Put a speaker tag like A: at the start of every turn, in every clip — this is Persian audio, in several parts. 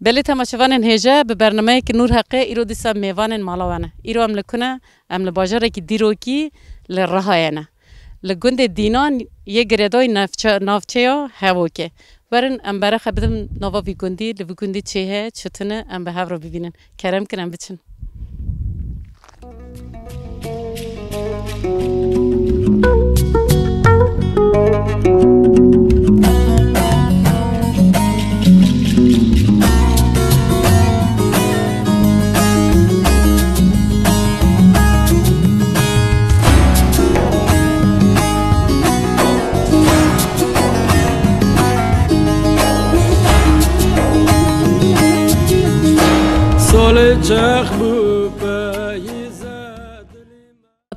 A: بله تماشاوان هجا به برنامه که نور حقه ایرو دیسا میوان مالاوانه ایرو عمل کنه عمل باجره که دیروکی لرهایانه لگند دینان یه گردای نافچه یا هواکه ورن ام برای خبرم نوا ویگندی لویگندی چیه چطنه ام به هوا رو ببینن کرم کنم بچن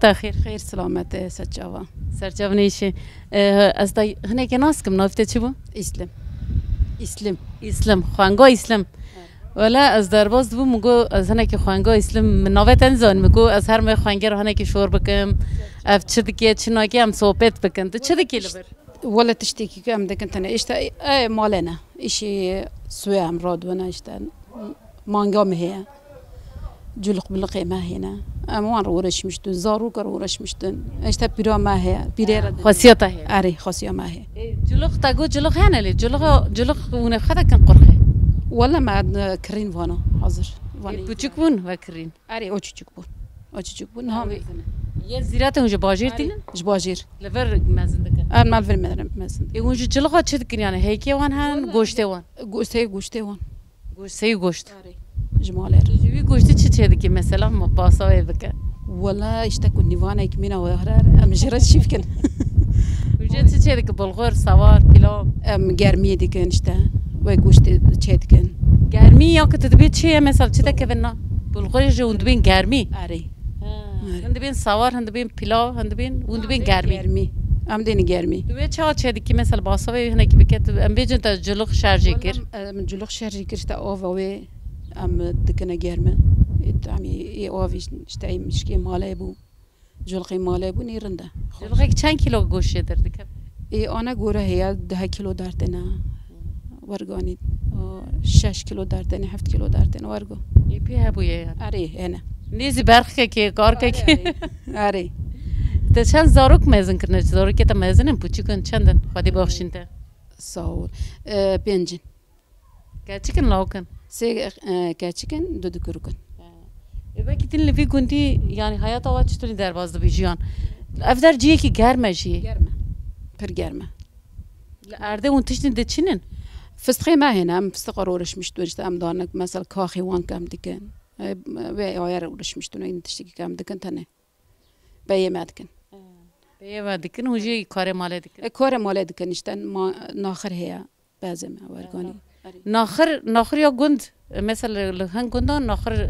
A: تأخير
B: خير سلامت سرجاوا
A: سرجاوا نيشي أصدق هنا كناس كم نافته شو إسلام خوانجو إسلام ولا از درباز دو مگو از هنه که خوانگا اسلام من نوت انزان مگو از هر می خوانگر هنه که شور بکم اف چه دکیه چه ناگی هم صحبت بکن تو چه دکی لبر
B: ولا تشتكي كم دكنت انا اشتا مالنا اشي سوي امراض وانا اشتا مانجا هي جلق بلقي ما هنا امان ورش مشتون زارو كر ورش مشتون اشتا بيرا ما هي بيرا
A: خاصيته هي
B: اري خاصيه ما هي
A: جلق تاجو جلق هنا لي جلق ونفخذ كان قرخه
B: ولا ما كرين وانا حاضر
A: بوچك بون وكرين
B: اري اوچك بون هم
A: یه زیرات اونجا باجیر تینن؟
B: باجیر.
A: لور مزن دکن.
B: مال مدرم مزن.
A: اونجا جلوها چه دکن یعنی هیکی وان هن گوشته وان.
B: گوشته وان.
A: گوشت.
B: جماله.
A: جوی گوشته چه دکی مثلا باسا بکن؟
B: ولا اشتكوا النيفانا يكمينا ويهرر مجرد شيف كن.
A: اونجا چه دکی بلغور سوار پیلا؟
B: گرمی دکن اشتا و گوشته چه دکن.
A: گرمی یا که تدبیر چیه مثلا چه دکی بنا؟ بلغور جو اندبین گرمی.
B: آره.
A: هندبین سوار هندبین پیلا هندبین وندبین گرمی
B: ام دین گرمی
A: دوی چه دیگه مثلا باسوی هنه کی بکت ام بیجن تا جلوخ شارژی کر
B: من جلوخ شارژی کر تا اوه ام دکنه گرمه تعمی ای اوه اشتای مشکی ماله بو جلوخی ماله بو نیرنده
A: جلوخی چند کیلو گوشه در دکم
B: ای آنها گوره هیا 10 کیلو دارتنه ورگانی 6 کیلو دارتنه 7 کیلو دارتنه ورگو
A: ای پی هبویه
B: آره هنه
A: نیزی برخه که کار که
B: آره
A: تا چند زاروک میزن کنه زاروکی تا میزنم پوچی کن چندن خودی بخشین تا
B: ساول پنجن
A: کچیکن لاوکن
B: سه کچیکن دو کروکن
A: و کتین لفی گندی یعنی حیات آوات چطوری در بازده بیجیان افدار جیه که گرمه جیه
B: پر گرمه
A: ارده اون تشتین ده چینن
B: فستقی ما هنم فستق رورش مشتورشت ام دانک مثلا کاخی وان کم دیکن و آیر ورش مشتونه این تشتکی کم دکن تنه بیه مدکن
A: بیه مدکن هوجی کار ماله دکن
B: کار ماله دکن اشتن ما ناخر هیا بازم ورگانی
A: ناخر یا گند مثلا لهن گندان ناخر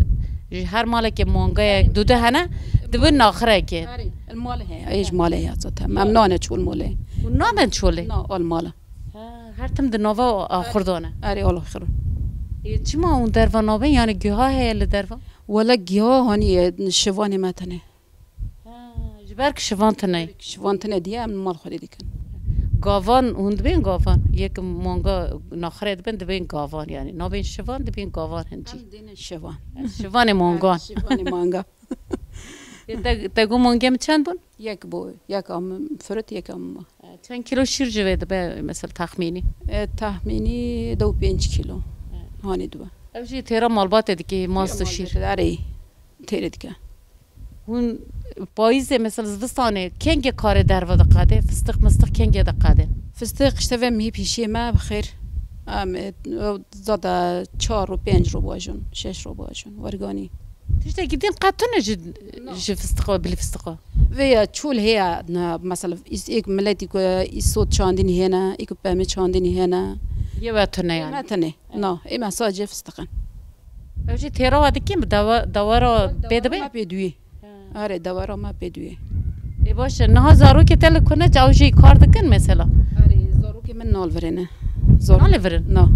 A: هر ماله که مانگای دوده هنه دبن ناخره که
B: الماله هیا ایج ماله هیا زاته ممنونه چول ماله
A: نامن چوله
B: نه آل ماله
A: هر تم دنوا آخردانه
B: آره آل آخرون
A: چی ما اون دروا نابه یعنی گیاه هیل دروا
B: ولا گیاه هانی شوانی متنه
A: جبرک شوان تنه
B: دیه من مال خودی دیکن
A: گاوان هند بین گاوان یک مانگا ناخرید بند بین گاوان یعنی نابین شوان دبین گاوان هنجی
B: دین
A: شوان مانگان
B: شوان مانگا
A: تگو مانگم چند بون
B: یک ام فرت یک ام
A: چند کیلو شیر جوید به مثلا
B: تخمینی 2-5 کیلو هانی دو
A: اوجی تیرا مالبات دیگه ماست و شیر
B: داره تیره دیگه
A: اون پاییز مثلا زوستانه کنگ کار در و دقاده فستق مستق کنگ دقاده
B: فستق اشتوه می پیشی ما بخیر زاده 4 و 5 رو باجون 6 رو باجون ورگانی
A: تشتا گیدین قطعه جی فستقه بلی فستقه
B: ویا چول هیا مثلا ایک ملتی که ایسود چاندینی هنه ایک پامه چاندینی هنه
A: یه وقتونه یعنی
B: متنه نه این مساجه فستقن
A: اوجی تیرا وادی کیم دوارا بیده بی؟
B: ما بدوی آره دوارا ما بدوی
A: ای باشه نه زارو که تل کنه جاوجی کار دکن مثلا
B: آره زارو که من نال ورنه
A: نال ورن
B: نه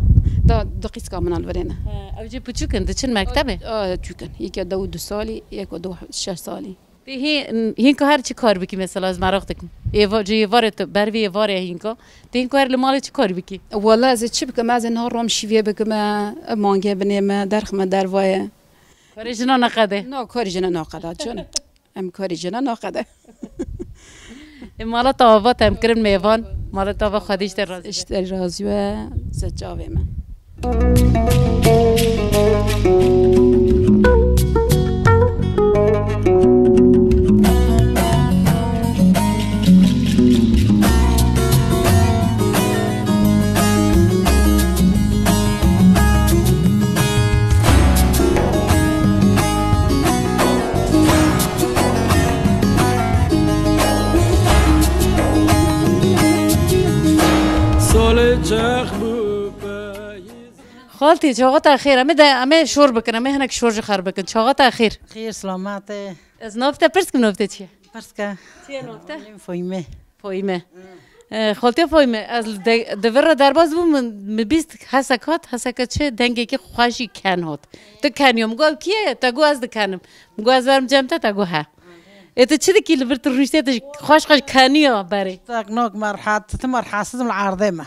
B: دقیق که من نال ورنه
A: اوجی پچو کن دچن مکتبه
B: چوکن یکی 2 سالی یک 6 سالی
A: هین که هر چی کار بکی مثلا از مراقتکم یوارت بروی یواره هین که هین که هر لمال چی کار بکی
B: والله از چی بکم از اینها روم شیوه بکم مانگه بنیم درخم دروایه
A: کاری جنا نقده
B: نه کاری جنا ناقده جون ام کاری جنا ناقده
A: مالا تاوات هم کرن میوان مالا تاوا خودش در راضی
B: اشتری راضی و زجاوه من
A: خالتي شغلت أخير أمي شور بكن أمي هناك شور جخر بكن شغلت أخير
C: خير سلامات
A: از نافته پرسک نافته چیه؟
C: برسكا
A: چیه نافته؟
C: فويمه
A: فایمه خالتي فایمه از دور درباز بوم مبیست حسکات چه دنگی که خوشی کن هات تو کنیم گو کیه تا گو از دکنم گو از برم جمعه تا گو ها ات چه دکی لبرت روشته تا خوش کنیا بری
C: تاك نوك مرحات تمر حاسس العارضه ما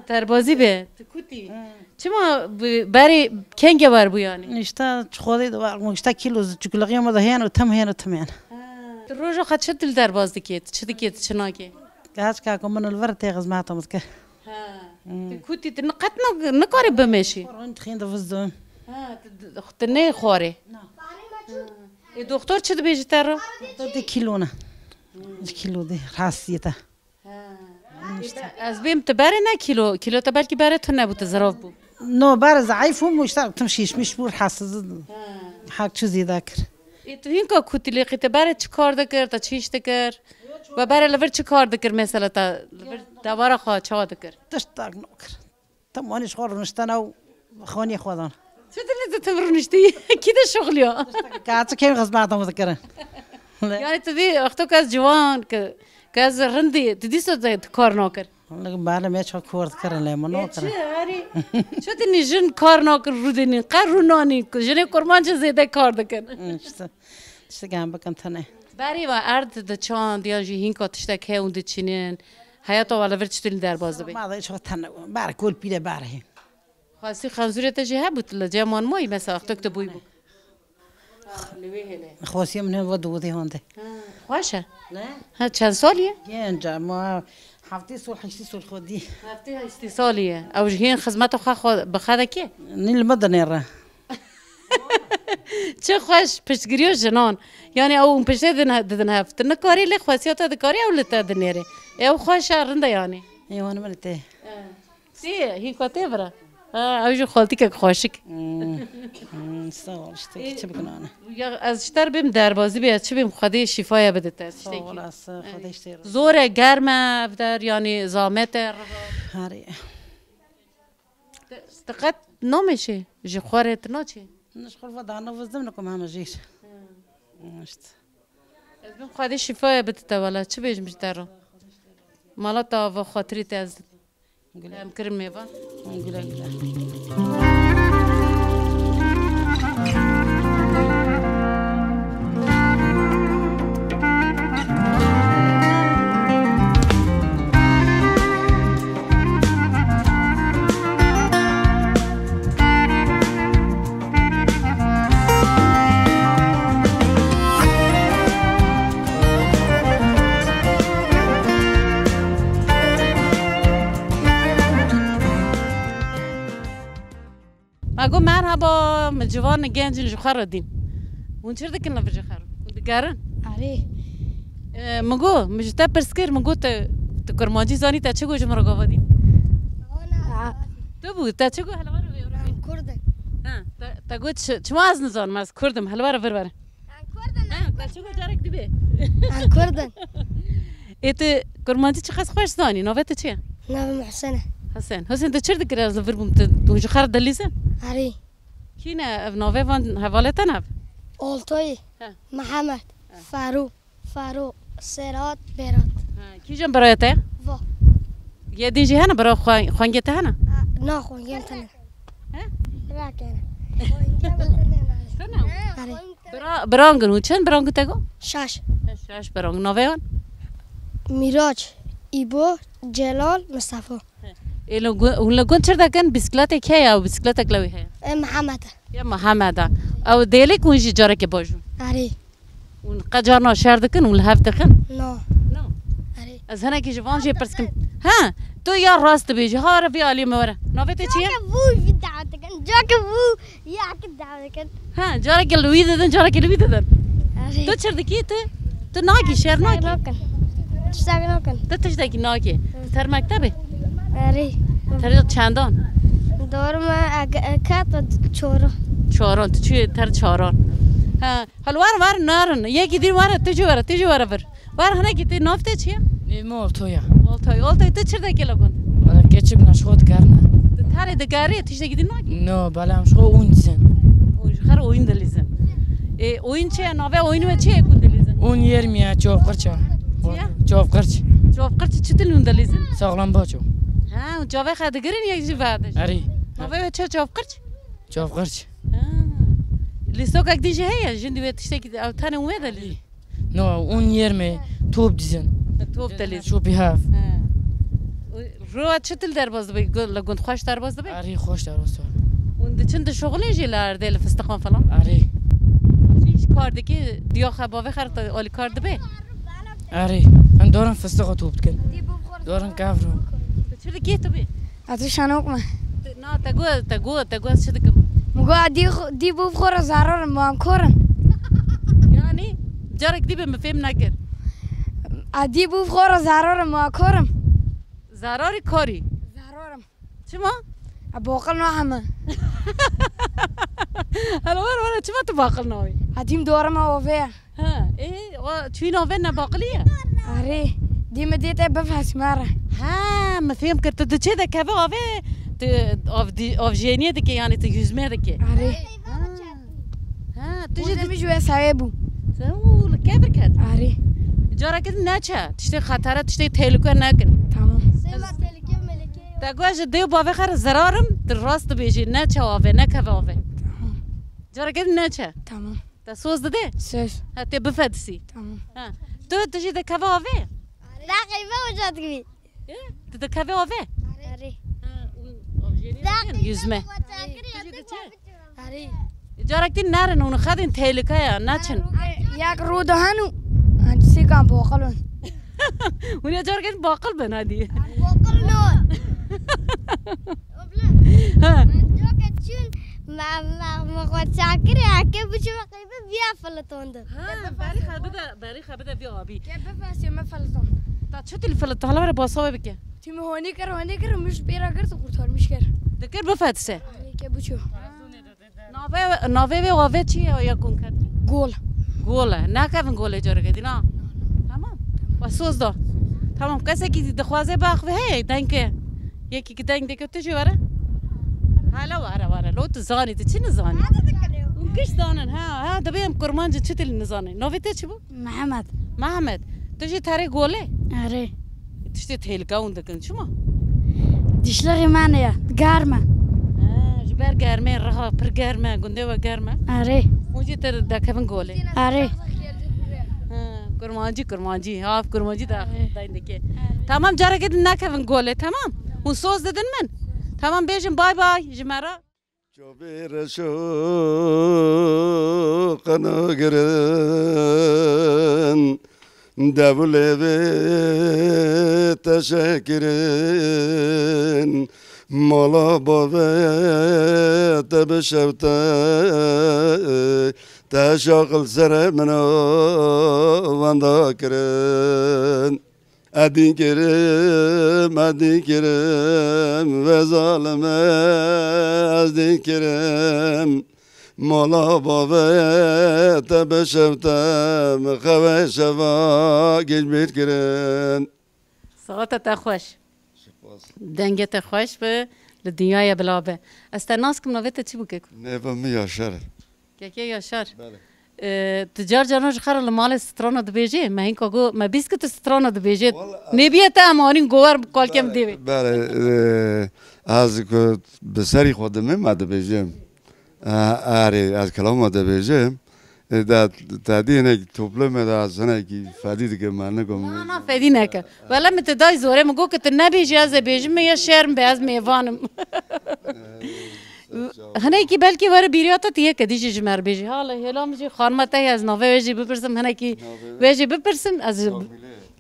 A: دربازی به کوتی چما بری کنگه بر بیانی
C: نشتا خودي مشتا كيلو چوكلقيه ما دهيان وتم هيان وتمين
A: روزو خد شد دل درباز دکیت چه دکیت چناکی
C: قاعد كاكم من الورد يغز معتم ذك
A: کوتی تنقط نکاری بمشی
C: انت خين دفزون
A: تنه خواره دکتر چه بیشتر تر
C: دي كيلونا كيلو دي حاسيته
A: از بیم تبره نه کیلو تبر کی بره تو نبود ظراف بود
C: نو بار ضعيف ومشتاق تمشيش مش بور حاسس حق شو زي ذاكر
A: تو هین که کوتی لیقی تبره چه کار دکر تا چیش دکر و بره لور چه کار دکر مثلا تا لور دواره خواه چه دکر
C: تشتاق نوكر تمانيش خور نشتنا وخواني خودان
A: چه دلی تمرنشتی کی ده شغلیا
C: قاعد كيف غصب معتم ذكرن
A: یعنی تو دی وقتو که از جوان که از رندی تو دیست کار نکر
C: لكن بالا ما يشوف كورت كرن لا منو كرن
A: هاری شو تنی جن کار نکر رو دنی قر رو نانی جن کرمان چه زیاده کار دکن
C: işte gam bakın tane
A: بری و ارد د چان دیا جی هین کاتشته که اون دچینن حیات والا ورچتل در باز بی
C: ما da شو tane بار كل بيده باره
A: خاصی خنزورت جی هبوت لجمان مای مثلا وقت بوی بو
C: خواسي من ودودي هونده
A: خوشه
C: لا
A: ها چند سالیه
C: ينجا ما حفتي سول حشتي سول خدي
A: هفته 8 سالیه او جهین خدمت خو بخدا کی
C: نيل المدن را
A: چه خوش پشتگیری جنان یعنی او اون پشت ددن هفت نکاری لی خاصیت دکاری او لته دنیره او خوش رنده یعنی
C: ايوه انا ملته
A: سی هی کوته برا او جو خالتی که خوشک
C: سوال اشتي چه بکنم انا
A: یا از شتر بیم دربازی بیاد چه بیم خدای شفای بده تا
C: سوال اس خدای اشتي
A: زور گرمه در یعنی زامت
C: هاري
A: استقد نمیشه جی خورت ناچی
C: نشخل فضانا وزمنكم هم جيش مشت
A: از بیم خدای شفای بده تا ولا چه بیش بیشتر مالا تا و خاطری تا از هم کرم میوان
C: قول
A: اگو مرحبا من جوان گنج جخر دین اون چرا دکن لفظ جخر دکارن
D: آره
A: مگو مجتا پرسکر مگو تا کرمانجی زانی تا چه گو جمرا گاوا دین تو بود تا چه گو حلوه رو بیورم
D: کردن
A: تا گو چما از نزان ما از کردم حلوه رو بر
D: کردن
A: تا چه گو جارک دیبه
D: کردن
A: ایت کرمانجی چه خاص خوش زانی نوبت چیه
D: نبی محسنه
A: حسین تو چرا دکر از لفظ بوم تو جخر دلیسن
D: آره
A: کینه اب نوه وان حواله تنب
D: آلتای محمد فاروق سرات برات
A: کی جم برایته
D: وا
A: یه دیجی هنه برای خوانگت هنه
D: نه خوانگم تنه
A: ها
D: را کنه خوانگم تنه
A: تنه
D: آره
A: برانگن و چند برانگ تگو؟
D: شش
A: شش برانگ نویان؟
D: میراج ایبو جلال مصطفى
A: اون لگون چرا دکن بسکلت که یا بسکلت کلوی هست؟
D: محمد
A: یا محمد او دیلی کنجی جاره که باجون
D: آره
A: اون قجارنا شهر دکن اون لحف دکن
D: نه آره
A: از هنه که جوان جی پرسکن ها تو یا راست بیجی ها رو بی علی موره نویت چیه؟
D: وو في دعوة كان جاك وو يا كده دعوة كان
A: ها جاره که لوی دادن جاره که لوی دادن تو چرا دکی تو ناگی شهر ناگی
D: ناكن تشتاق ناكن
A: تو تشتاقی ناگی تر مکتبه
D: آره
A: تر چندان
D: دور ما كات
A: چهاران تو چی تر چهاران ها حالا وار نارن یکی دیر وار تجو وره بر هنه که تی نافته چیه؟
E: مال تویا
A: آلتای تو چرا دکی لگون؟
E: انا keçip naşkot karna
A: تو تره دگاری تشتاقی دی ناگی
E: no balam şko unsen
A: خر oyun dalizin oyun çiye nave oyunu çiye kun dalizin
E: un yermiya çok qırça çok qırç
A: جواب قرت چطور دalizin
E: sağlam bacho
A: ها جواب خد گرین یک جی بعدش
E: ari
A: nave çه جواب قرت
E: çok qırç
A: لیستو که دیجی هیا جندی به تشتاقی او تانه اومه دلیز
E: no un yerme top dizin
A: توپ دلیز
E: şu bihaf
A: رو چطور در باز بی لگوند خوش در باز بی
E: ari hoş dar olsun
A: اون چند شغلی جیلار دل فستقان فلان
E: ari
A: هیچ کار دیگه دیا خبابه خرط آلی کار دبی
E: ari ben doran fıstığı top dikin doran kavru
A: چرا کی تو بی
D: أتوش أنوكما
A: نه تگو از چه دکم
D: مقا دي بفخور زارور ما كورن
A: یعنی جارك دی به مفهم نکرد
D: دي بفخور زارور ما كورم
A: زراری کاری
D: زارورم
A: چما
D: أبوقل نوعما
A: حالا وره چما تو باقل ناوی
D: هديم دورم أوفيا
A: ها ايه چوی ناوی نباقلیه
D: أري دي مديت بفحص مرة
A: ها مفهم کرد تو چه دکه به آوه آف جینیه دکه یعنی تو yüzme دکه
D: أري
A: ها تو
D: وده
A: جد
D: مش وسايبو
A: سو کبر کرد
D: أري
A: جارا کد نچه تشتی خطره تشتی تهلوکه نکن
D: تمام
A: تگوش دیو باوه خر زرارم در راست بیجی نچه آوه نکه آوه جارا کد نچه
D: تمام
A: تا سوز داده
D: سيف
A: ها تی بفدسی
D: تمام
A: ها تو تجی دکه آوه
D: لا قيمة وجات كبير
A: تو دکه آوه
D: أري
A: yüzme
D: أري
A: جارا کد نرن اون خدین تهلوکه یا نچن
D: ياك رودو هانو أنت سيكان بوقلون
A: ونیا جارا کد باقل بنادی
D: بوقلون
A: ها
D: جو كتشون ما قد شاكري عكب بشو قيمة بيا فلتون ده
A: باری خبده بی آبی
D: كيف بس ما فلتون
A: تا چه تل فلت حالا برای باسا بکه
D: تيم هوني كر مش بيرا قرت قرطار مش كر
A: دکر بفدسه
D: كيف بشو
A: ناوه و آوه چیه یا کن کرد
D: جول
A: گوله نه کفن گوله جاره کدی نه تمام و سوز دا تمام کسی که دخوازه باخوه هی دنگه یکی که دنگ دکه تو چی وره حالا وره لو تو زانی تو چی نزانی اون کش دانن ها دبیم کرمانجه چی تل نزانی ناوه تو چی بو محمد تو چی تاره گوله
D: أري
A: تشتی تهلکه اون دکن چما
D: دشلغي معنا يا قارمة
A: جبر گرمه رها پر گرمه گنده و گرمه
D: أري
A: اونجی تر دکفن گوله
D: أري
A: kurmancı haf kurmancı da dayındaki tamam jara gidin nakavın gole tamam un söz dedin min tamam bejim bay bay jimara
F: Çobir şu kanı girin devlevi teşekkürin mola bave tebşevte تشغل سرمنا واندا كرن أدين كرم وظالم أدين كرم مولا بابا تبشفتم خوشوا گلبیر كرن
A: صوتت خوش دنگت خوش به لدنیای بلابه استناس کم نویت چی بکه
F: نفهم ياشر
A: که یاشار تجار جانوش خر المال سترانه دبیجه ما این کاغو ما بیسکت سترانه دبیجه نبیه تا امارین گوار کال کم دیوی
F: بله از که بسری خودم ما دبیجم آره از کلام ما دبیجم ده تادینه توپلم ده از هنه کی فدید که من نگم.
A: نه فدی نکه. ولی متدای زوره مگو که تو نبیجی از بیجم یا شرم به از میوانم. هنه کی بلکی واره بیریاتا تیه کدیش جمر بیجی. حالا هلا میجی خانمته از نوه ویجی بپرسم هنه کی ویجی بپرسم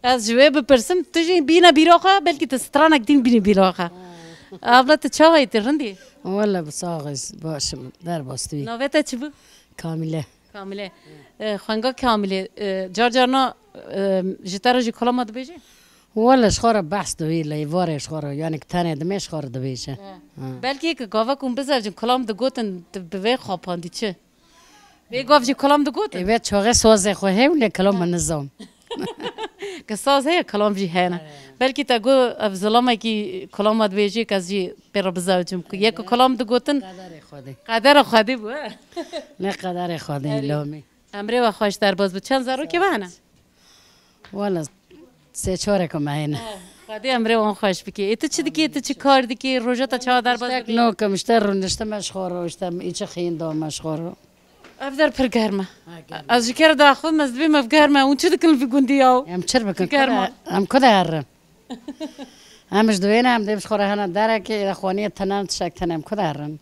A: از جوه بپرسم تجی بینا بیراخه بلکی تسترانک دین بینی بیراخه. ابلا تچاوی ترندی.
G: والله بساغز باشم در باستوی.
A: نوه تا چی بود؟
G: کامله.
A: کامله. خانگا کامله. جارنا جتر جی کلام دو بیجی؟
G: والله شخوره بحث دوی لیواره شخوره یعنی کتنه دمی شخوره دو بیشه.
A: بلکه که گاوا کن بذار جن کلام دو گوتن به خواباندی چه؟ به گاو جی کلام دو گوتن؟
G: ایوه چاقه سوازه خواه ولی کلام من نظام.
A: که ساز هی کلام جی هنه. بلکه تا گو افزلامه کی کلام دو بیجی که زی پر بزاوجم که یک کلام دو گوتن.
G: قدر خودی.
A: قدر خودی بود.
G: نه قدر خودی لامی.
A: امری و خوش در باز بود چند زارو که بهنه؟
G: والله سه چهاره که مهینه.
A: خودی امری و آن خوش بکی. ایت چی دیگه ایت چی کار دیگه روزا تا چه در باز؟
G: نو که مشتر رو نشته مشخوره اشتم ایچه خین دام مشخوره.
A: افدار پر گرمه. از جکر داخل مزدوی مف گرمه اون چی دکن فی گندی آو؟
G: هم چر بکن گرمه. هم کده هرم. همش دوینه هم دیمش خوره هنر داره که اخوانی تنام تشک تنام کده هرم.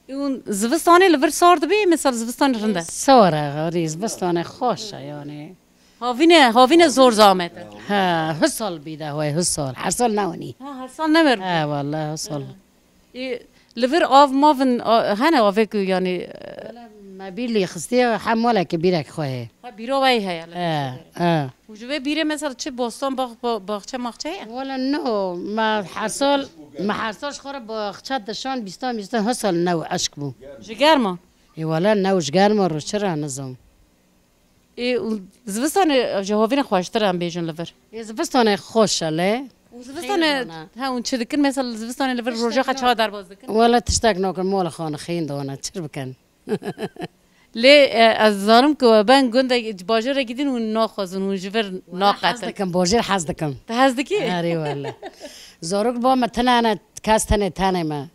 A: اون زوستانی لور سارد بی مثال زوستانی رنده.
G: سواره غاری زوستانی خوشه یعنی.
A: هاوینه زور زامت.
G: ها هسال بیده هوای هسال هر سال نونی.
A: هر سال نمر.
G: ها والله هسال.
A: لور آف مافن هنه آفه که یعنی.
G: ما بیلی خستی حمله که بیرک خواه.
A: بیرو وای هیا. وجوه بیره مثلا چه باستان باغچه ماغچه؟
G: ولی نه ما هر سال خورا باغچه دشان بیستان هسال نو عشق بو.
A: جگرما.
G: ولی نوش گرما رو چرا نظام.
A: زوستان جوابین خوشتر هم بیشون لور.
G: زوستان خوشه له.
A: زوستان ها اون چه دکن مثلا زوستان لور روزا خچه در باز دکن.
G: ولی تشتاق نکن مال خانه خین دانه چرا بکن.
A: لی از زارم که بان گنده باجر گیدین و ناخوازن و جور ناقتن.
G: حز دکم باجر حز دکم.
A: ته حز دکی؟
G: آره والله. زاروک با متنانه کاس تنه ما.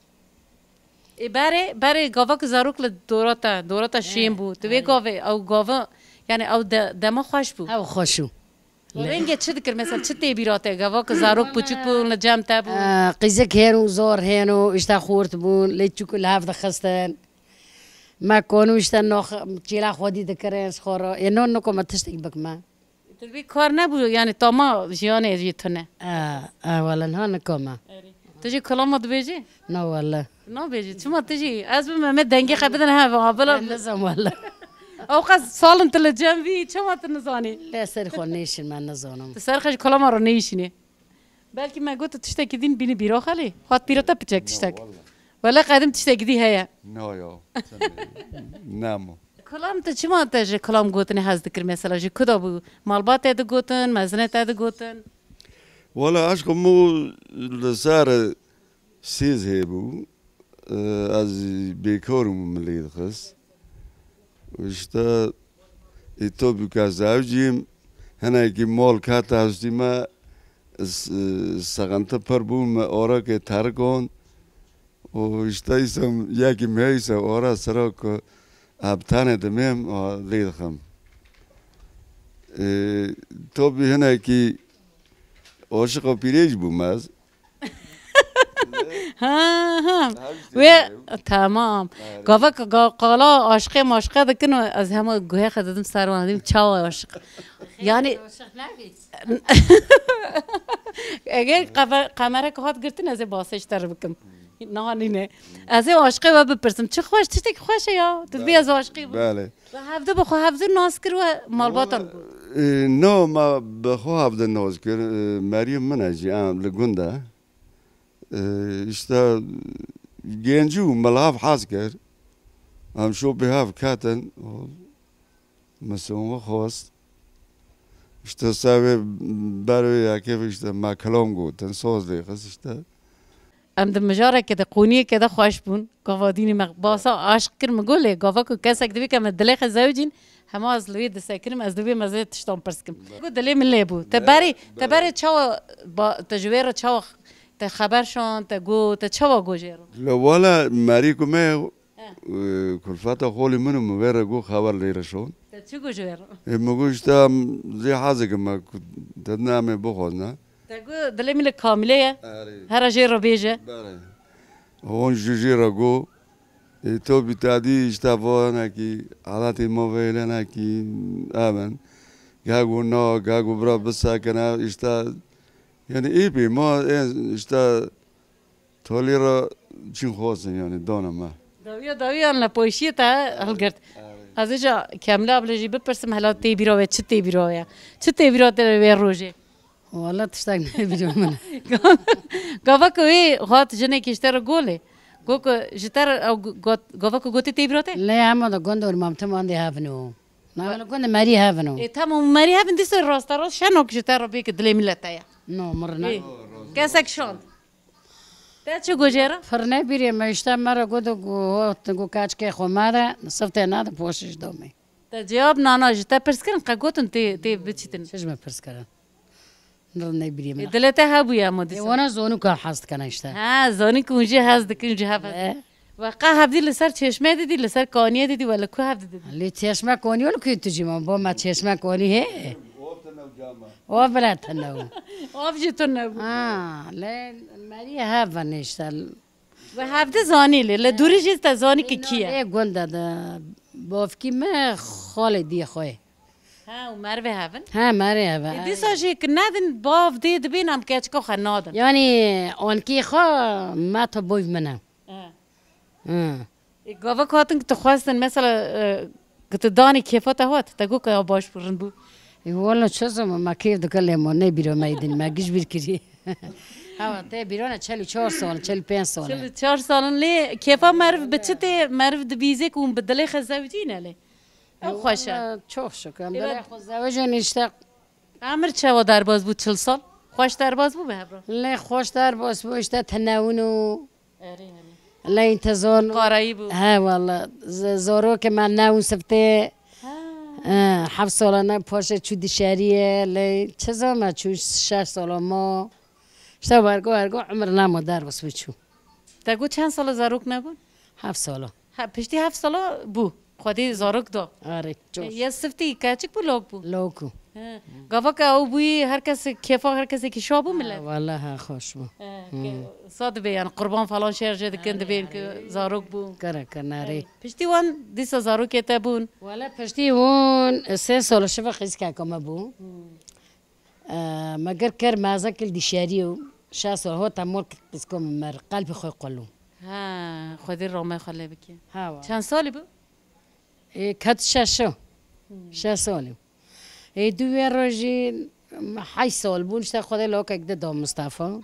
A: برای گاوا که زاروک دورتا شیم بود. توی گاوا یعنی او دما خوش بود.
G: او خوشو.
A: رنگه چه دکر مثلا چه تیبیراته گاوا که زاروک پوچک بود نجام تابو.
G: قیزک هنو زار هنو اشتا خورد بود لیچوک لحاف دخستن. ما کانو اشتا نخ چیلا خودی دکرن سخورا اینو نکو متشتی بکم.
A: تبی کار نبود یعنی تاما جیانه جیتونه.
G: والله نه نکم.
A: تجی کلام دبیجی؟
G: نه والله.
A: نه بیجی چما تجی از بیم من دنگی خبردن ها بلا.
G: لازم والله.
A: او قصد سالن تل جنبی چما تنزانی؟
G: لا سر خونیشین من نزانم.
A: سرخش کلام رو نیشینه. بلکه ما گفت تشتکی دین بینی بیرا خالی. خاط بیراتا بچک تشتک. ولی قدم تشتکی دی هیا.
F: نه یا. نمو.
A: کلام تا چما تاج کلام گوتنی هست دکر مثلا جی کدا بو مالبات تاد گوتن مزنه تاد گوتن.
F: ولی عشق مو لسر سیز هیبو از بیکارم ملید خس. وشتا ایتو بکا زوجیم هنه که مال کات هستی ما سگانتا پر بوم ما آرا که ترکون و وشتا ایسم یکی میسه آرا سرا که ابتانه دمیم لید خم تو بی هنه که عاشق پیریج بوم از
A: ها و تمام گاوا قالا عاشق ماشقه دکن و از همه گوه خدادم سروان دیم چاو عاشق یعنی اگر قمره که هات گرتن از باسش تر بکم نه نه از عاشقه و بپرسم چه خوش تشتی که خوشه یا تو بی از عاشقی
F: بله
A: و هفته بخو هفته ناز کر و مالباتن بود
F: نه ما بخو هفته ناز کر مریم من اجی لگونده işte genci malaf hasker am şu behaf katen mesela host işte sabe baraya kef işte makalom goten sozli khas işte
A: ام د مجاره که د قونیه که د خوش بون گوادینی مقباسا عاشق کرم گله گوا کو کسک دوی که مدلخ زوجین همه از لوی د سکرم از دوی مزه تشتم پرسکم گو دلی من لیبو تبری چاو با تجویر چاو ته خبر شون ته گو ته چوا گوجرو
F: لو ولا ماريكو ما كلفتا خولي منو مبارا جو خبر ليرا شون
A: شو جوجر
F: مگوش تا زي حازق ما تدنامي بخوزنا
A: تقول دلمي لك كاملة هر جير بيجه
F: هون جوجيرا جو تو بتادي اشتافونا كي حالاتي موبايلنا كي آمن جاكو نو جاكو برا بساكنا اشتا يعني ايبي ما اشتا توليرا چين خوصن يعني دونا ما
A: داویا أنا پوشی تا هل کرد از اینجا کاملا بلجی بپرسم حالا تی بیراوه چه تی بیراوه چه تی بیراوه تر روزه
G: والله تشتاق نبيجو منه
A: گاوا کوی خاط جنه کشتر گوله گوک جتر او گاوا کو گوتی تی بیراوه
G: لا يا عم ده قندور مامتم عندي هافنو ما قند ماري هافنو
A: تمام ماری هفن دیس راست راست شنو کشتر بیک دلی ملتایا
G: نو مرنا
A: کسک شاند تا چه گوجرا
G: فرنه بيري ما يشتا مرة قدو كاتش كي خمارة صفت نادا بوشش دومي
A: تا جواب نانا جتا پرسکن قگوتن تی بچیتن
G: شجمة برسكرا نرنا بيري ما
A: دلته هبو یا مدرسه
G: وانا زونو كان حاست كان يشتا
A: ها زانی کنجی هست کنجی هفت وقع هفتی لسر چشمه دیدی لسر کانیه دیدی ولی کو هفت دیدی
G: اللي تشمع كوني ولا كنت تجي ما بو ما تشمع كوني هي وبلا تنو
A: آفجی تو نبود
G: لا ماري هافن يشتا
A: و هفته زانی لی دوری چیز تا زانی که کیه
G: ايه قندا ده بوفكي ما خالي دي خوي
A: ها و مروه هفن
G: ها ماري هافن
A: دی ساجی که ندن باف دید بینم که چکو خنادن
G: يعني اونكي خا ما تبوي منها
A: گاوا کاتن که تو خواستن مثلا که تو دانی کیفات هات تگو که باش برن بو
G: والله شو زعما ما كيف تكلم وانا بيرو ما يدين ما جيش بيركري ها تي بيرونا تشلي 4 سال تشلي 5 سال
A: 4 سالن لی کیفا مرو بچته مرو دبیزه کون بدله خزاوجینه لی او خوشه
G: شوف شو كان بلا خو زواج نشتاق
A: عمر چه در باز بود 40 سال خوش در باز بود به هبرا
G: لا خوش دار بس بوش تناونو لا ينتظرون
A: قارایی بود
G: ها والله زورو كمان ناون سفته حفظ سالانه پاشه چو دیشاریه لی چه زمان چو 6 سال ما شتا برگو عمر نمو در بس بچو
A: تگو چند سال زاروک نبود
G: 7 سالا
A: پشتی 7 سال بو خودی زاروک دا
G: آره چوش
A: یه سفتی کچک بو لوک بو
G: لوکو
A: گاوا که او بوی هر کس کیفا هر کسی که شابو مله
G: والله ها خوش بو
A: صاد بیان قربان فلان شهر جد کند بین که زاروک بو
G: کرا کناری
A: پشتی وان دیسا زاروک تبون
G: ولا پشتی وون 3 سال شفا خیز که کم بو مگر کر مازکل دیشاریو 6 سال ها تمول کس کم مر قلب خوی قلو
A: ها خودی رامه خاله بکی
G: ها
A: چند سالی بو
G: كات شاشو 6 سالي دوی روزی 8 سال بون شتا خدا لو که دو مصطفى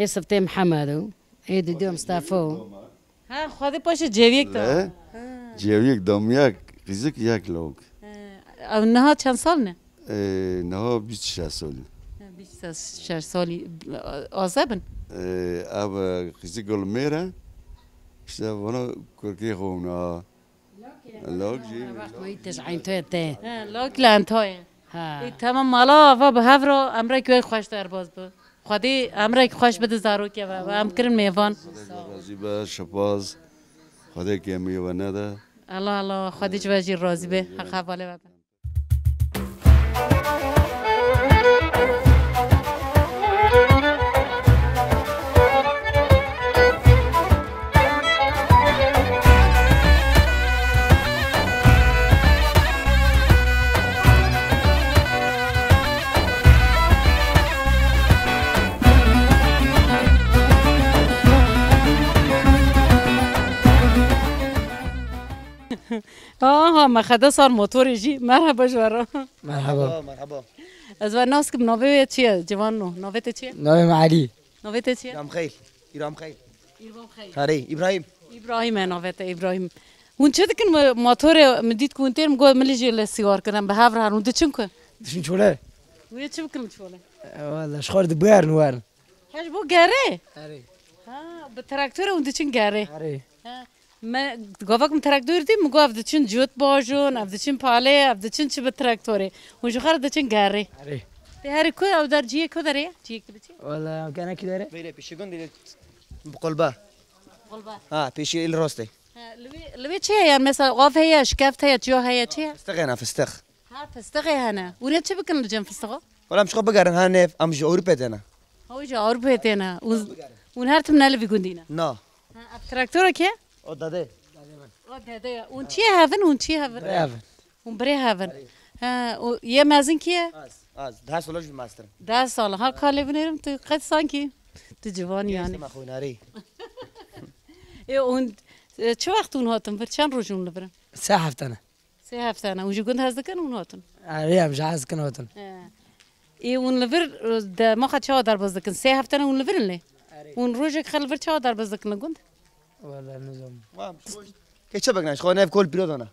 G: سفته محمدو دو مصطفى
A: ها خودی پاش جویک تا
F: جویک دام یک لوگ
A: او نه چند سال نه
F: نه 26 سالی
A: 26 سالی آزبن
F: اب خیزی گل میره شتا وانا کرکی خونا لوگ جی
G: وقت ما يتسعين تويته
A: لاک لانتای
G: ها
A: تمام مالا و به هفرا امریکای خوش در باز بو خودی امریک خوش بده زاروکه و ام کرن میوان
F: راضی به شپاز خدا که میوه نده
A: الله الله خودی جواجی راضی به حق حواله و آها ما خدا صار موتور جي مرحبا جوارا
H: مرحبا
A: از ناس كم نوبه چیه جوانو نوبه چیه
H: نوبه علي
A: نوبه چیه
H: إيرام خيل هاري إبراهيم
A: نوبه ابراهيم اون چه دکن موتور مدید کون تیر مگو ملیجی لسیار کنم به هفر هرون دچن کن
H: دشن شوله
A: وی چه بکنم چوله
H: والله شخور دبير نوار
A: هاش بو گره
H: هاري
A: ها به تراکتور اون دچن گره
H: هاري
A: ما گاوک تراکتور دی مگو اف دچن جوت باجون اف دچن پاله اف دچن چه به تراکتوره اون جو خر دچن گره
H: هاري
A: هاري کو او در جیه کو داره جیه کدی
H: والله كان كده
I: بيري بيشي قندي بقلبه
A: قلبه
I: ها بيشي الروستي
A: لوی چیه يعني مثلا قاف هي شكافت هي جو هي چیه
H: فستق انا فستق
A: ها فستقي هنا وريت چه بكن لجن فستقه
H: ولا مش بقرن هانف ام جو اوروبا انا
A: هو جو اوروبا هنا ونهارت من اللي بيقولنا
H: نا
A: تراكتور كيه
H: او داده
A: ده ونشي هافن ونشي هافن
H: برافو
A: ونبري هافن ها يا مازن كيه
H: از ده سولج الماستر
A: ده سال ها كالي بنيرم قد سانكي تجوان يعني
H: ما اخوي ناري
A: اون شو وقتون هاتم برشان روجون لبرم
H: ساحفت انا
A: سه هفتانه وجو كنت هزدكن ون هاتون
H: عليها مش عايز كنوتن
A: اي ون لبر ده ما خد شو دار بزدكن سه هفتانه ون لبرن لي ون روجك خل لبر شو دار بزدكن لقند
H: ولا نظام كيف بقناش خو ناف كل بيرود انا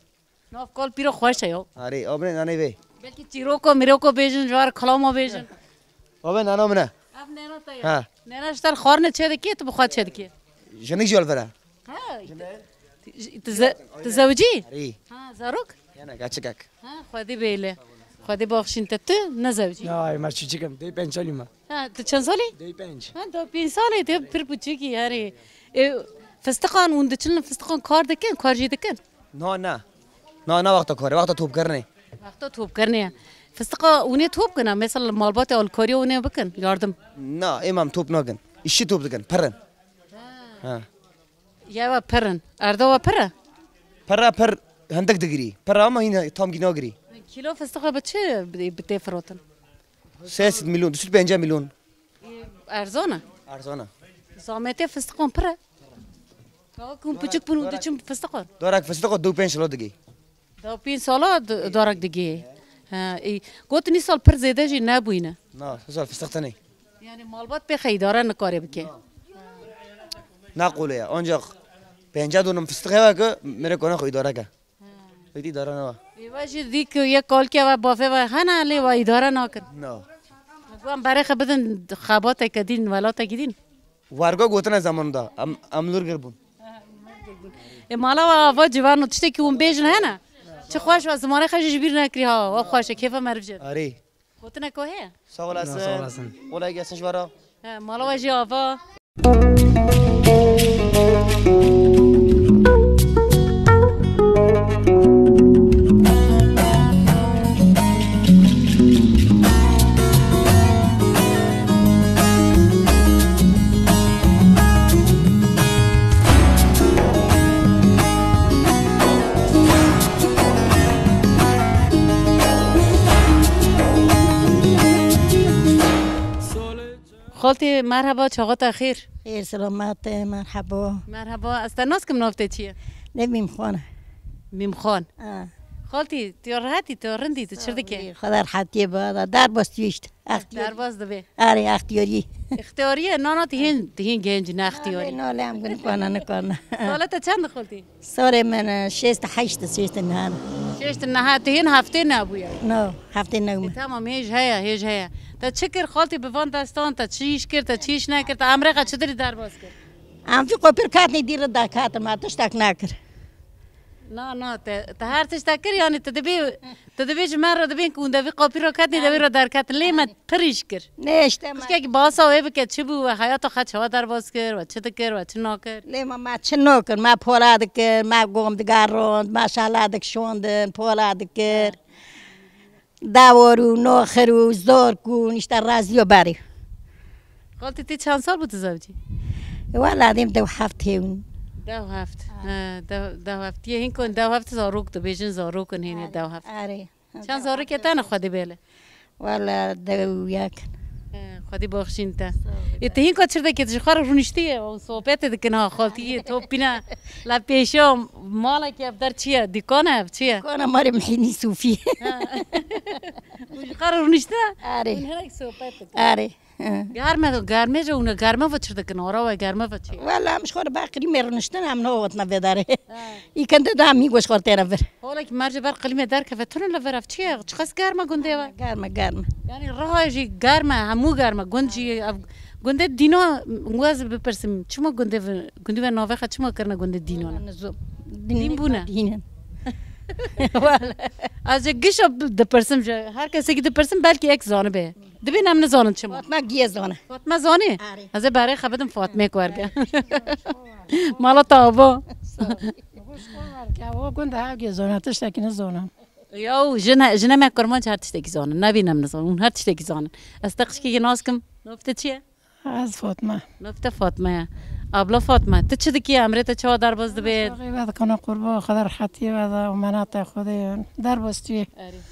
A: ناف كل بيرو خوش يو
H: اري ابن انا بي
A: بلكي تيروكو ميروكو بيجن جوار خلاما بيجن
H: ابن انا منه
A: اب نينا تايا
H: ها
A: نينا اشتر خارنه چه دكي تو بخواد چه دكي
H: جنك جول فرا
A: ها تزوجي
H: اري
A: ها زاروك
H: انا قاچكك
A: ها خودي بيله خودي باخشين تت نزوجي
H: لا ما شيكم دي بنشالي ما
A: ها تو چند سالي
H: دي بنش
A: ها دو 5 سالي تو پر بچيكي ياري فستقان وندچلن فستقان کار دکن کار جي دکن
H: نا وقت کاره وقت توپ کرنه
A: وقتا توب کرنه فستقا ونه توب کنه مثلا مالبات الکاری ونه بکن یاردم
H: نا امام توپ نگن işi توپ دکن پرن ها
A: یا و پرن اردا و پره
H: پر هندك دگری پر اما هنا تام گینا گری
A: کیلو فستقا بچه بده فروتن
H: 3 مليون 5 مليون
A: ارزانه
H: ارزانه
A: زامته فستقان پره کاکون پچک پنو دچم فستقان
H: دارك فستق دو 5 سال دگی
A: دو 5 سالا دارک دیگه ای گوت نی سال پر زیاده جی نبوینه
H: نا سال فستقتنی
A: یعنی مالبات به خیداره نکاری بکه
H: نقوله يا اونجا 50 دونم فستقه که میره کنه خو اداره که ایدی داره نه
A: ایواجی دیک یک کال که و بافه و هنه لی و اداره نکن
H: نه
A: گوام برای خبدن خابات کدین ولات کدین
H: وارگا گوتن زمان دا املور گربون
A: مالا و آوا جوان نتشته که اون بیجن هنه چه خوش و زمانه خش جبیر نکری ها و خوشه کیف مرف جد
H: آره
A: گوتن که هه
H: سوال هستن ولی اگه هستنش برا
A: مالا و جی آوا خالتي مرحبا چاقات خیر
I: خیر سلامت مرحبا
A: مرحبا از تناس کم نافته چیه
I: نمیم خانه
A: میم خان خالتي تو راحتی تو رندی تو چرده که
I: خدا راحتی با در باستیشت
A: در باز دبه
I: آره اختیاری
A: اختیاریه نه تهین گنج نه اختیاری
I: نه لام کنه نکنه
A: سالت چند خالتي
I: سال من 6 نهار
A: 6 نهار تهین هفته نبویا
I: نه هفته نگم
A: تمام هیچ هیا تا چکر خالتي بفان دستان تا چیش کرد تا چیش نکرد تا امریکا چطوری در باز کرد
I: ام فی قپر کات ندیر دکات ما تشتاک نکر
A: نه تا هر تشتاکر یعنی تدبی جمر رو دبین کون دبی قپر رو کات ندبی رو در کات لیمت پریش کر
I: نه اشتم
A: که باسا وی بکت چه بو و حیات خد شوا در باز کر و چه دکر و چه ناکر
I: لیما ما چه ناکر ما پولاد کر ما گم دگاروند ما شالاد کشوندن پولاد کر داورو ناخرو زار کن اشتر رازیو باری
A: خالتي تی چند سال بود زوجی
I: والا دیم دو هفته
A: دو هفت یه هین کن دو هفت زاروک دو بیجن زاروک کن هینه دو هفت
I: آره
A: چند زاروک تنه خودی بیله
I: والا دو یک
A: خودی باخشین تا ات هین کچر ده که تجخار رونشتیه و صحبت دکن ها خالتیه تو پینا لا پیشو مالا که افدار چیه دیکانه چیه
I: کانه ماری محینی صوفی
A: تجخار رونشته
I: آره
A: هرک صحبت
I: آره
A: گرمه جو اونه گرمه و چرده کنارا و گرمه و چی
I: والا مش خور باقری میرنشتن هم نوت نبداره یکنده دام میگوش خورته نفر
A: حالا که مرج بر قلیمه در که فتون لفرف چیه چخص گرمه گنده و
I: گرمه
A: یعنی راهی گرمه همو گرمه گنجی گنده دینا مواز بپرسیم چما گنده و ناوخه چما کرنه گنده دینا دین بونه از گیش دپرسم جا هر کسی که دپرسم بلکه یک زانه به دبینم نزانم چما
I: فاطمه گیه زانه
A: فاطمه زانه از برای خبرم فاطمه کارگه مالا تابا
B: او گند ها گزانه تشتکی نزانم
A: یا جنه ما کرمان هر تشتکی زانن نبینم نزان اون هر تشتکی زانن استقش کی ناز کم نفته چیه
B: از فاطمه
A: نفته فاطمه ابلا فاطمه تشد کی امرت چا در باز دبید
B: بعد کنه قربا خدر حتی و مناطق خودی در باز توی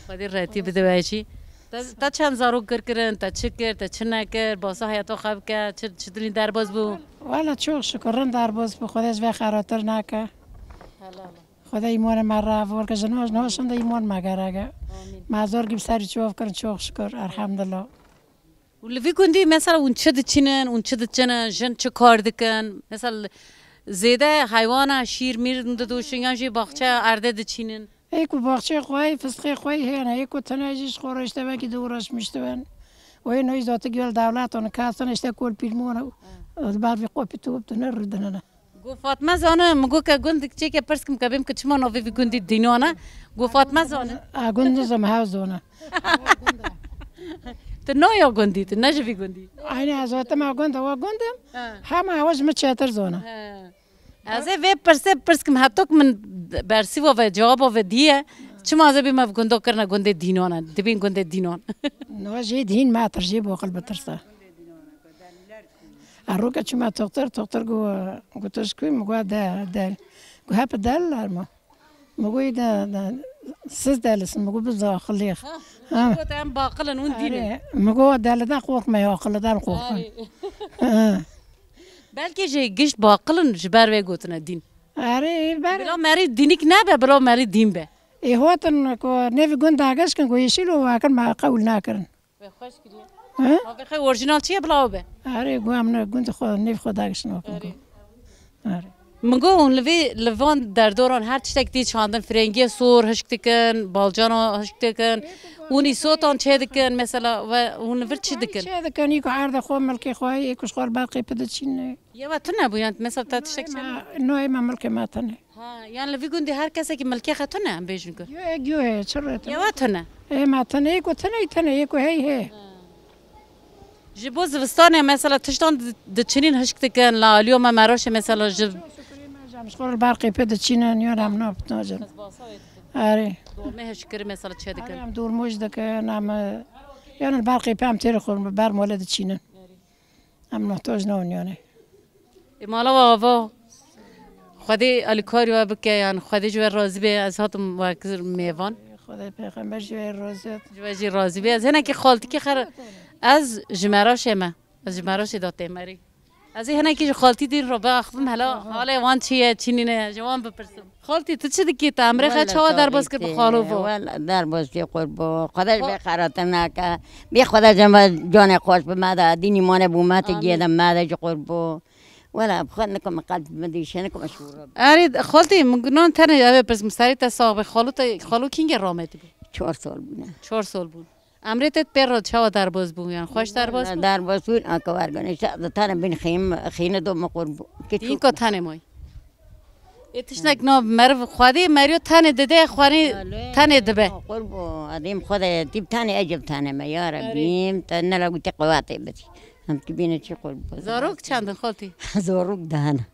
A: خودی راتی بده چی تا چند زارو کرن تا چکر تا چنکر باسه حیاتو خواب که چطوری در باز بو
B: والا چوخ شکرن در باز بو خودش و خراتر نکه خدا ایمان مرا ور که جناش ناشند ایمان مگرگه معذور گیم سری چوف کردن چوخ شکر الحمدلله
A: ولفي كندي مثلا ونشد تشنن ونشد تشنا جن چه کار دکن مثلا زیده حیوان شیر میر ندوشن یا جی باغچه ارده دچینن
B: ایکو باغچه خوای فسخی خوای هنه ایکو تناجیش خورشته و کی دورش میشتون و این هیچ ذاتی گل دولت اون کاسن اشته کول پیلمونه بعد في قوبي توب تنردنا
A: گو فاطمه زانه مگو که گند چه که پرسکم که بیم که چما نوی في گندی دینانه گو فاطمه زانه
B: گند زم ها زونه
A: تنو یا گندی تنجی في گندی
B: aynı azota ma gunda wa gundam hama awaz mçeter zona
A: از وی پرسکم حتی من برسی و جواب و دیه چما از بیم گندو کرنا گنده دینانه دبین گنده دینان
B: نواجه دین ما ترجیب و قلب ترسا اروکا چما دکتر گو تشکوی مگو ده گو هپ دل ما مگو ده سز دلس مگو بزا خلیخ
A: مگو تام باقلن اون دینه
B: مگو دل ده قوق ما یاقل دل قوق
A: بلکه جه گشت باقلن جبر و گوتنه دین
B: آره
A: بلا مری دینیک نبه بلا مری دین به
B: ای هوتن کو نوی گند آگش کن کو یشیلو واکن ما قول نکرن
A: خوش کریه ها بخیر اورجینال چیه بلا به
B: آره گو هم گند خود نوی خود آگش نکن آره
A: مگو اون لوان در دوران هر تشتک دی چاندن فرنگی سور هشکتکن بالجانا هشکتکن اونی صوتان چه دکن مثلا و اون ور چه دکن
B: چه دکن یکو عرض خو ملکی خوای یکوش خور باقی پدچین
A: یا و تو نبویند مثلا تا تشتک چه
B: نوع ما ملک ما تنه
A: ها یعنی لوی گندی هر کسی که ملکی خطونه هم بیشون کن
B: یو چرا
A: یا و تو نه
B: ما تنه یکو تنه یکو هی
A: جبو زوستانه مثلا تشتان دچنین هشکتکن لا اليوم مراش مثلا جب
B: مش خور باقی پدچین یارم نبت ناجر آره
A: دور مهش کری مثلا چه دکن
B: هم دور موج دکن هم یعنی الباقی پام تیر خور بر مولد چینن هم نحتاج نون یعنی
A: مالا و آوا خودی الکاری و بکه یعنی خودی جو راضی به از هاتم واکر میوان
B: خدای پیغمبر جو
A: راضی راضی به از هنه که خالتی که خر از جمراش ما از جمراش داته مری از هنه که خالتی دین رو باخدم حالا وان چیه چینینه جوان بپرسم خالتی تو چه دکی تامره خد چوا در باز که بخالو
I: والا در باز که قربو خداش بخرات نکه بی خدا جان خوش به ماده دینی مانه بومات گیدم ماده جو قربو ولا بخواد نکم قلب مدیشه نکم شورا
A: آره خالتی مگنون تنه اوه پس مستری تصاحب خالو کینگ رامتی بود
I: 4 سال بونه
A: 4 سال بود امریت پر چوا در باز بود یعنی خوش در باز بود
I: در باز بود آکوارگانه شد تنه بین خینه دو مقرب
A: این کو تنه مای اتشنک نو مرو خودی مریو تنه دده خوانی تنه دبه
I: قربو ادیم خود تیب تنه اجب تنه ما یا ربیم تنه لگو تقواتی بسی هم تبینه چی قربو
A: زاروک چندن خالتی
I: زاروک
A: دهنه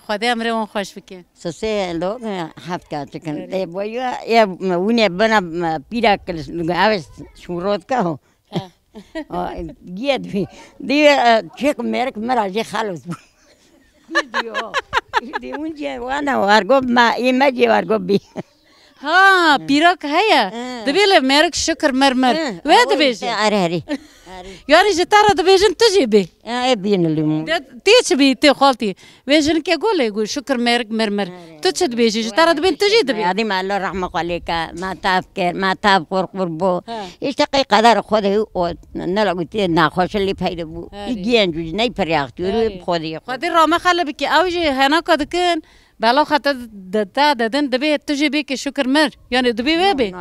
A: خودی امری اون خوش بکن
I: سه لوگ هفت کات کن ده باید یا ونه بنا پیرا کل لگاوش شورود که هو گیاد بی دیگه چیک مرک مراجع خالص بود دی اونجا وانا وارگو ما ایماجی وارگو بی
A: ها پیراک هیا دبیله مرک شکر مرمر و دبیجه
I: آره
A: یعنی جتارا دبیجن تجی بی
I: بین لیمون
A: تیچ بی تی خالتی ویجن که گوله شکر مرک مرمر تو چه دبیجی جتارا دبین تجی دبی
I: عظیم الله رحمه قلیک ما تاب کر ما تاب قربو اشتقی قدر خوده او نلگوتی ناخوش اللي پیدا بو یگین جوج نی پریاختی خودی
A: رامه خاله بکی اوجی هنا کدکن بالا خاطر دادن دبی تجی بی که شکر مر یعنی دبی و بی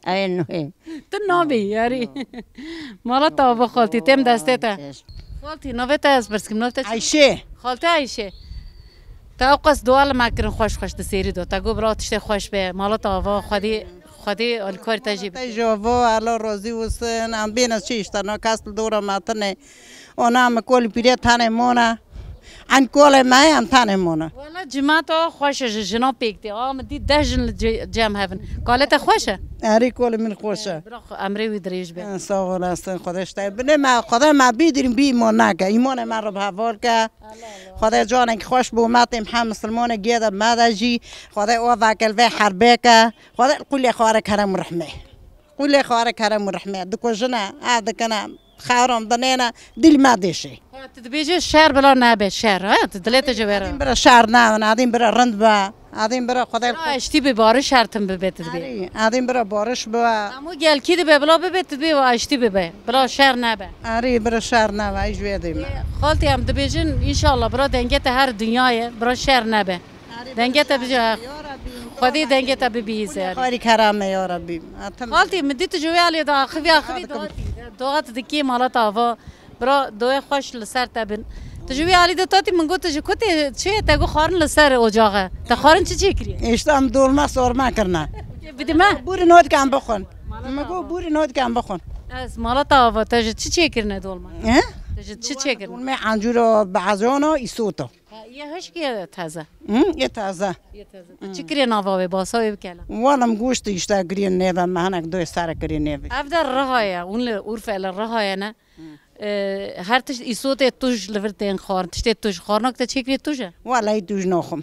I: اینو
A: تنابی یاری مالا تا با خالتی تم دسته تا خالتی نوته از برسکم نوته
C: عایشه
A: خالتی عایشه تا قصد دوال ما کردن خوش دسیری دو تا گو براتشته خوش به مالا تا با خودی الکاری تجیب
C: تجاوا الله راضی وسن ام بین از چیش تا کاستل دورا ماتنه اونا ام کول پیری تانه مونا عن كل ما هم تنمونه
A: والله جماعت خوشه جنا پیکتی مدی 10 جن جمع هفن قالت خوشه
C: آری کل من خوشه
A: براخ امری و دریج به
C: سوال است خودش تا بله ما خدا ما بیدریم بی ایمان نکه ایمان ما رو به حوال که خدا جان که خوش به امت محمد مسلمان گید مدجی خدا او وکل و حربه که خدا کل خوار کرم رحمه کل خوار کرم رحمه دکو جنا عاد کنم خارم دنینا دل ما دیشی
A: تدبیج شهر بلا نبه شهر ها تدلیت جوهر
C: آدم برا شهر نه آدم برا رند با آدم برا خدا
A: اشتی به بارش شرطم به تدبی
C: آدم برا بارش با
A: امو گل کی به بلا به تدبی و اشتی به بلا شهر نبه
C: آری برا شهر نه وای جویدیم
A: خالتی هم دبیجن ان شاء الله برا دنگت هر دنیای برا شهر نبه دنگت بجا خودی دنگت ببیزه
C: خیری کرامه یا ربی
A: خالتی مدیت جوی علی دا خفی دوغت دکی مالات آوا برا دوی خوش لسر تبن تجوی علی دا تاتی من گفت تجو کتی چه تگو خارن لسر اجاقه تا خارن چی کری؟
C: اشتام دور ما سور ما کرنا
A: بدی ما
C: بوری نود کم بخون مگو بوری نود کم بخون
A: از مالات آوا تجو چی کرنه دول ما؟ تجو چی کرنه؟
C: می عنجور بعضانا ایسوتا
A: یه هش که تازه
C: یه تازه
A: چی کری نواوی باساوی بکلا
C: والم گوشت اشتا گرین نیوه مهنک دوی سر گرین نیوه
A: افدر رهایا اون عرف ال رهایا نه هر تش ایسوت توش لورتین خار تشت توش خارناک تا چی کری توشه
C: والله توش نخم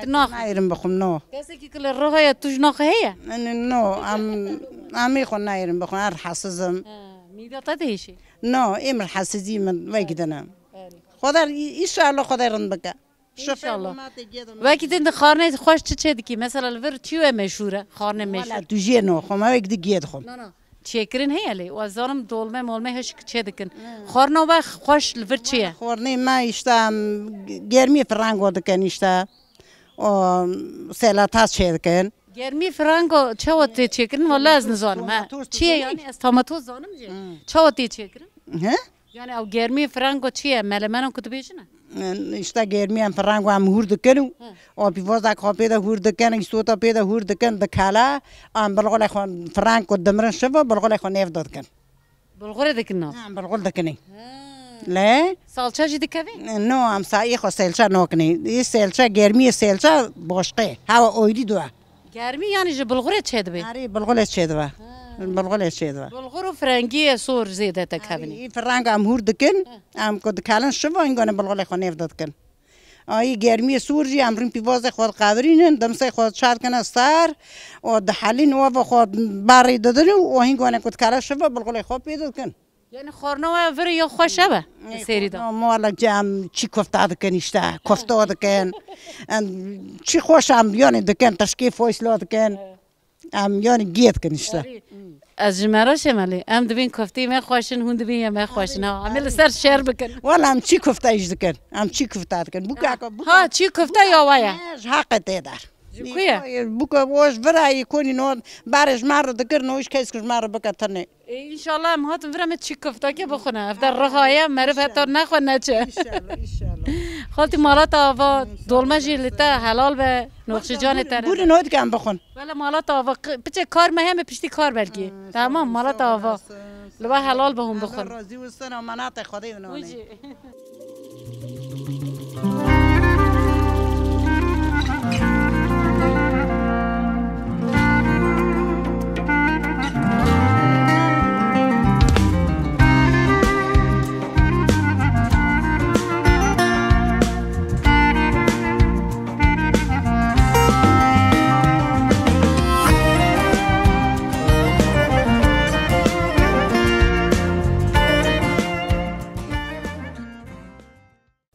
C: نایرم بخم نو
A: کسی که کل رهایا توش نخ هیا
C: نو امی خون نایرم بخم هر حسزم
A: میداتا دیشی
C: نو امر حسزی من وگدنم خدا ان شاء الله خدا رند بکه
A: ان شاء الله وقتی این خارنه خوش چه دیگه مثلا الور چیه مشهوره خارنه مشهور
C: ولی توجیه نو خم وقت گید خم
A: نه چیکرین هیالی و زارم دولمه مالمه هش چه دکن خارنه و خوش الور چیه
C: خارنه ما اشتم گرمی فرانگو دکن اشتا و سلطات چه دکن
A: گرمی فرانگو چه وقتی چیکرین ولی از نزانم ها چیه یعنی از تاماتو زانم چه چه وقتی چیکرین یعنی او گرمی فرانگو چیه ملمنم کتبیشنه
C: اشتا گرمی هم فرانگو هم هورد کنو و بیوازه که پیدا هورد کنه ایستوتا پیدا هورد کنه دکالا ام بلغول خون فرانگو دمرن شوا بلغول خون نیف داد کن
A: بلغول دکنه
C: بلغول دکنه لا
A: سالچه جدی کبی
C: نو ام سایی خو سالچه نکنه این سالچه گرمی سالچه باشقه هوا اویدی دوا
A: گرمی یعنی جو بلغول چه دبی
C: آره بلغول چه دوا بلغول چه دوا
A: بلغول فرنگی سور زیاده تکبینی
C: فرانگ هم هورد کن ام کد کالن شوا اینگونه بلغول خو نیف داد کن آی گرمی سورجی امرین پیواز خود قبرینن دمسه خود شاد کنه سر و دحالین و خود باری دادن و اینگونه کد کالا شوا بلغول خود پیدا کن
A: یعنی خورنه و وری یا خوشه به سری دا
C: مالا جام چی کفته دکن اشته کفته دکن چی خوش هم یعنی دکن تشکیل فویسلا دکن ام یعنی گیت کن اشته
A: از جمعه شمالی ام دبین کفته ما خوشن هون دبین یا ما خوشن ها عمل سر شعر بکن
C: والا ام چی کفته ایش دکن ام چی کفته دکن
A: ها چی کفته یا وایا
C: حق تیدار
A: کویا
C: بوکا واش برای کنی نو برش مر دکر نوش کس کش مر بکتنه
A: ان شاء الله ام هات برم چی کفته که بخونه افدر رخایا معرف حتی نخونه چه
C: ان شاء الله
A: خالتی مالات آوا دولمه جیلتا حلال به نقش جان تر
C: بوری نود کم بخون
A: ولی مالات آوا پچه کار مهمه پشتی کار بلکی تمام مالات آوا لبا حلال به هم بخون
C: راضی وستن و مناط خدای اونونه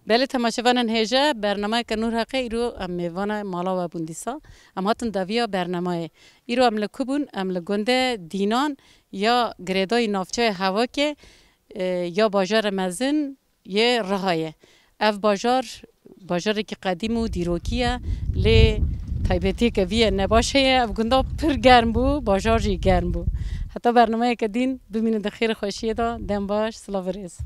A: بله تماشاوانان هجا برنامه که نور حقه ایرو ام میوان مالا و بوندیسا ام هاتن دویا برنامه ایرو ام لکوبون ام لگنده دینان یا گریدای نافچه هوا که یا باجار مزن یه رهایه اف باجاری که قدیم و دیروکیه لی تایبتی که ویه نباشه اف گنده پر گرم بو باجار جی گرم بو حتی برنامه که دین ببینید خیر خوشیه دا دم باش سلاوریز